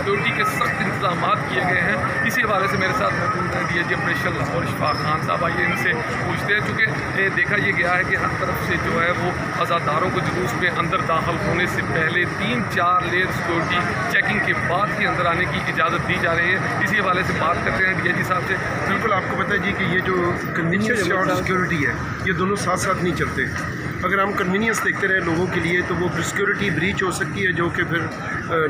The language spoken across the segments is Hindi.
सिक्योरिटी के सख्त इंतजाम किए गए हैं। इसी हवाले से मेरे साथ मौजूद हैं DIG ऑपरेशन लाहौर इशफाक खान साहब। आइए इनसे पूछते हैं, चूँकि देखा ये गया है कि हर तरफ से जो है वो आज़ादारों को जुलूस में अंदर दाखिल होने से पहले 3-4 लेयर सिक्योरिटी चेकिंग के बाद ही अंदर आने की इजाज़त दी जा रही है। इसी हवाले से बात करते हैं DIG साहब से। बिल्कुल, आपको पता है जी कि ये जो कन्वीनियंस और सिक्योरिटी है ये दोनों साथ साथ नहीं चलते। अगर हम कन्वीनियंस देखते रहे लोगों के लिए तो वो सिक्योरिटी ब्रीच हो सकती है जो कि फिर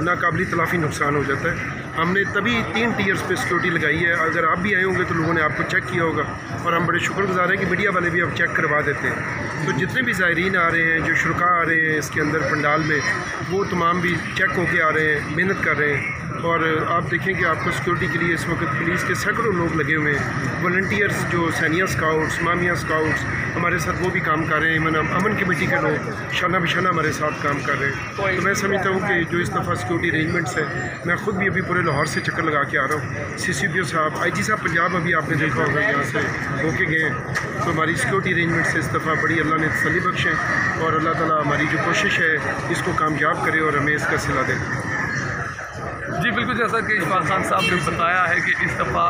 नाकाबिल तलाफ़ी नुकसान हो जाता है। हमने तभी 3 टीयर्स पे सिक्योरिटी लगाई है। अगर आप भी आए होंगे तो लोगों ने आपको चेक किया होगा और हम बड़े शुक्रगुजार हैं कि मीडिया वाले भी अब चेक करवा देते हैं। तो जितने भी ज़ायरीन आ रहे हैं, जो शुरका आ रहे हैं इसके अंदर पंडाल में, वो तमाम भी चेक होके आ रहे हैं, मेहनत कर रहे हैं। और आप देखें कि आपको सिक्योरिटी के लिए इस वक्त पुलिस के सैकड़ों लोग लगे हुए हैं। वॉलंटियर्स जो सैनिया स्काउट्स, मामिया स्काउट्स हमारे साथ वो भी काम कर रहे हैं। अमन कमेटी के लोग शाना बिशाना हमारे साथ काम कर रहे हैं। तो मैं समझता हूँ कि जो इस दफ़ा सिक्योरिटी अरेंजमेंट्स है, मैं ख़ुद भी अभी पूरे लाहौर से चक्कर लगा के आ रहा हूँ। CCPO साहब, IG साहब पंजाब अभी आपने देखा होगा यहाँ से होके गए हैं। तो हमारी सिक्योरिटी अरेंजमेंट से इस दफ़ा बड़ी अल्लाह ने तसल्ली बख्शे और अल्लाह ताला हमारी जो कोशिश है इसको कामयाब करे और हमें इसका सिला दे। जी बिल्कुल, जैसा कि इशफाक खान साहब ने बताया है कि इस दफ़ा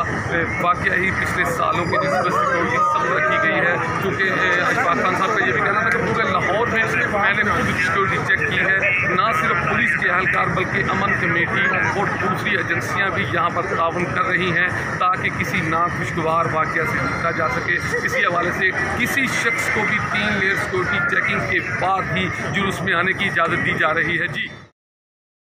वाकई ही पिछले सालों की निस्बत सिक्योरिटी सख्त रखी गई है। क्योंकि इशफाक खान साहब का ये भी कहना था कि पूरे लाहौर में मैंने खुद सिक्योरिटी चेक की है। ना सिर्फ पुलिस के एहलकार बल्कि अमन कमेटी और दूसरी एजेंसियाँ भी यहाँ पर ताउन कर रही हैं ताकि किसी नाखुशगवार वाक़या से बचा जा सके। इसी हवाले से किसी शख्स को भी 3 लेयर सिक्योरिटी चेकिंग के बाद ही जुलूस में आने की इजाज़त दी जा रही है। जी।